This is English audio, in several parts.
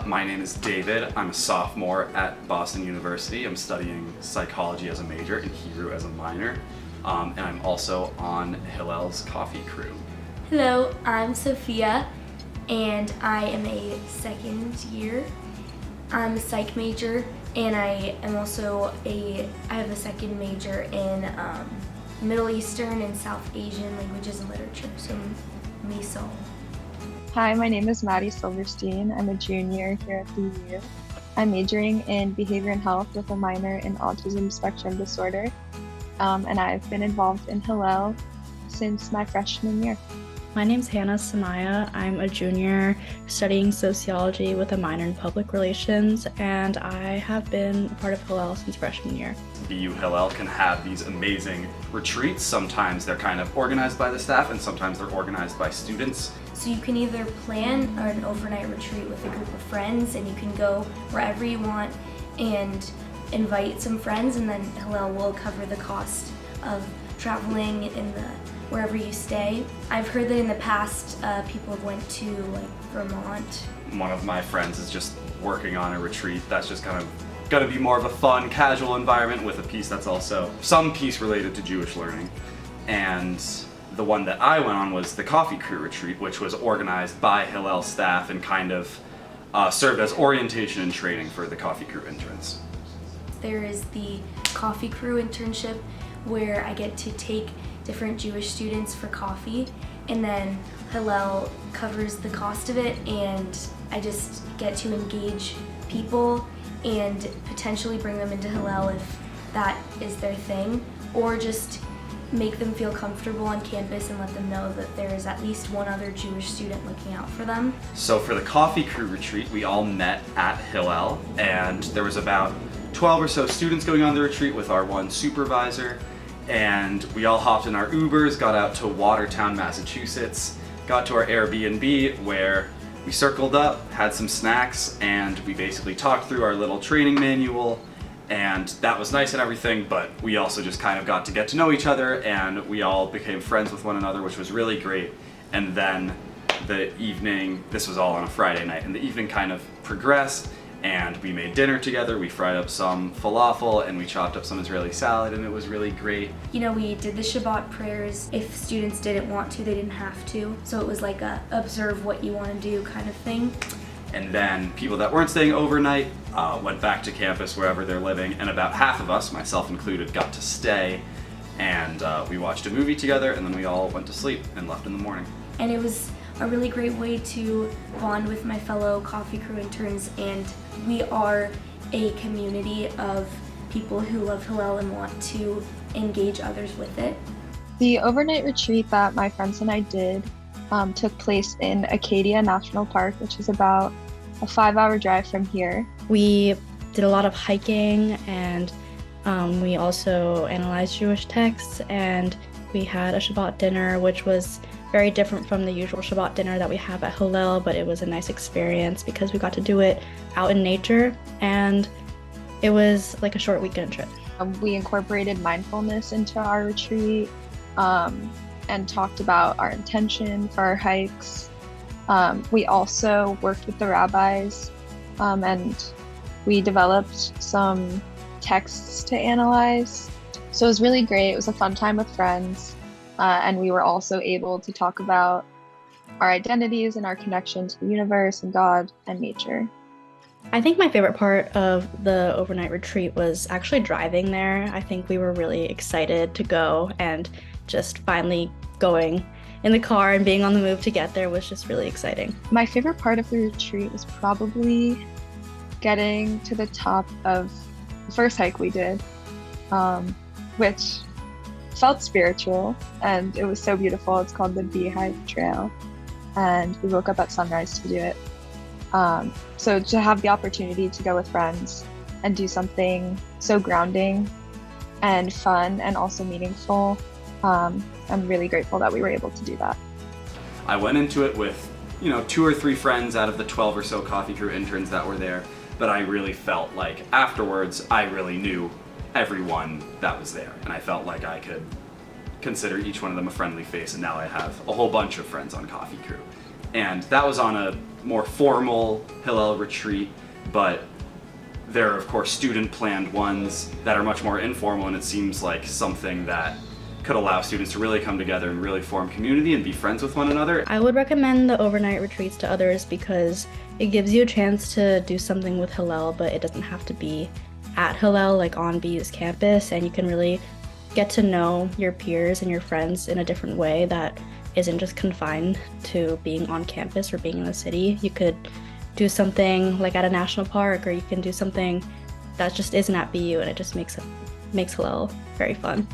My name is David. I'm a sophomore at Boston University. I'm studying psychology as a major and Hebrew as a minor. And I'm also on Hillel's coffee crew. Hello, I'm Sophia, and I am a second year. I'm a psych major, and I have a second major in Middle Eastern and South Asian languages and literature, so MISOL. Hi, my name is Maddie Silverstein. I'm a junior here at the U. I'm majoring in behavior and health with a minor in autism spectrum disorder, and I've been involved in Hillel since my freshman year. My name's Hannah Samaya. I'm a junior studying sociology with a minor in public relations, and I have been a part of Hillel since freshman year. BU Hillel can have these amazing retreats. Sometimes they're kind of organized by the staff and sometimes they're organized by students. So you can either plan an overnight retreat with a group of friends, and you can go wherever you want and invite some friends, and then Hillel will cover the cost of traveling in wherever you stay. I've heard that in the past, people have went to Vermont. One of my friends is just working on a retreat that's just kind of going to be more of a fun, casual environment with a piece that's also some piece related to Jewish learning. And the one that I went on was the Coffee Crew Retreat, which was organized by Hillel staff and kind of served as orientation and training for the Coffee Crew interns. There is the Coffee Crew internship where I get to take different Jewish students for coffee, and then Hillel covers the cost of it, and I just get to engage people and potentially bring them into Hillel if that is their thing, or just make them feel comfortable on campus and let them know that there is at least one other Jewish student looking out for them. So for the Coffee Crew Retreat, we all met at Hillel, and there was about 12 or so students going on the retreat with our one supervisor, and we all hopped in our Ubers, got out to Watertown, Massachusetts, got to our Airbnb where we circled up, had some snacks, and we basically talked through our little training manual, and that was nice and everything, but we also just kind of got to get to know each other, and we all became friends with one another, which was really great. And then the evening, this was all on a Friday night, and the evening kind of progressed, and we made dinner together. We fried up some falafel and we chopped up some Israeli salad, and it was really great. You know, we did the Shabbat prayers. If students didn't want to, they didn't have to. So it was like a observe what you want to do kind of thing. And then people that weren't staying overnight went back to campus wherever they're living, and about half of us, myself included, got to stay, and we watched a movie together, and then we all went to sleep and left in the morning. And it was a really great way to bond with my fellow Coffee Crew interns, and we are a community of people who love Hillel and want to engage others with it. The overnight retreat that my friends and I did took place in Acadia National Park, which is about a 5-hour drive from here. We did a lot of hiking, and we also analyzed Jewish texts, and we had a Shabbat dinner, which was very different from the usual Shabbat dinner that we have at Hillel, but it was a nice experience because we got to do it out in nature, and it was like a short weekend trip. We incorporated mindfulness into our retreat and talked about our intention for our hikes. We also worked with the rabbis, and we developed some texts to analyze. So it was really great. It was a fun time with friends. And we were also able to talk about our identities and our connection to the universe and God and nature. I think my favorite part of the overnight retreat was actually driving there. I think we were really excited to go, and just finally going in the car and being on the move to get there was just really exciting. My favorite part of the retreat was probably getting to the top of the first hike we did, which felt spiritual, and it was so beautiful. It's called the Beehive Trail, and we woke up at sunrise to do it. So to have the opportunity to go with friends and do something so grounding and fun and also meaningful, I'm really grateful that we were able to do that. I went into it with, 2 or 3 friends out of the 12 or so Coffee Crew interns that were there, but I really felt like afterwards I really knew everyone that was there, and I felt like I could consider each one of them a friendly face, and now I have a whole bunch of friends on Coffee Crew. And that was on a more formal Hillel retreat, but there are of course student planned ones that are much more informal, and it seems like something that could allow students to really come together and really form community and be friends with one another. I would recommend the overnight retreats to others because it gives you a chance to do something with Hillel, but it doesn't have to be at Hillel, like on BU's campus, and you can really get to know your peers and your friends in a different way that isn't just confined to being on campus or being in the city. You could do something like at a national park, or you can do something that just isn't at BU, and it just makes Hillel very fun.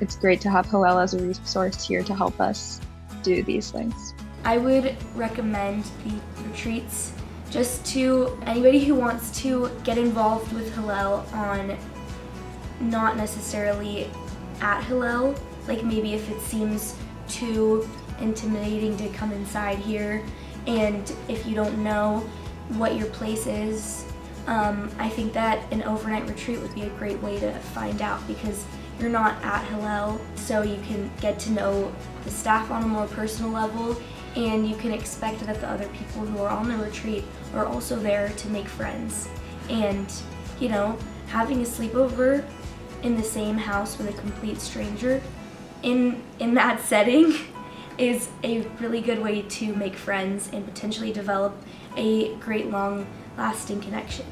It's great to have Hillel as a resource here to help us do these things. I would recommend the retreats just to anybody who wants to get involved with Hillel on not necessarily at Hillel, like maybe if it seems too intimidating to come inside here, and if you don't know what your place is, I think that an overnight retreat would be a great way to find out, because you're not at Hillel, so you can get to know the staff on a more personal level, and you can expect that the other people who are on the retreat are also there to make friends. And, you know, having a sleepover in the same house with a complete stranger in that setting is a really good way to make friends and potentially develop a great long-lasting connection.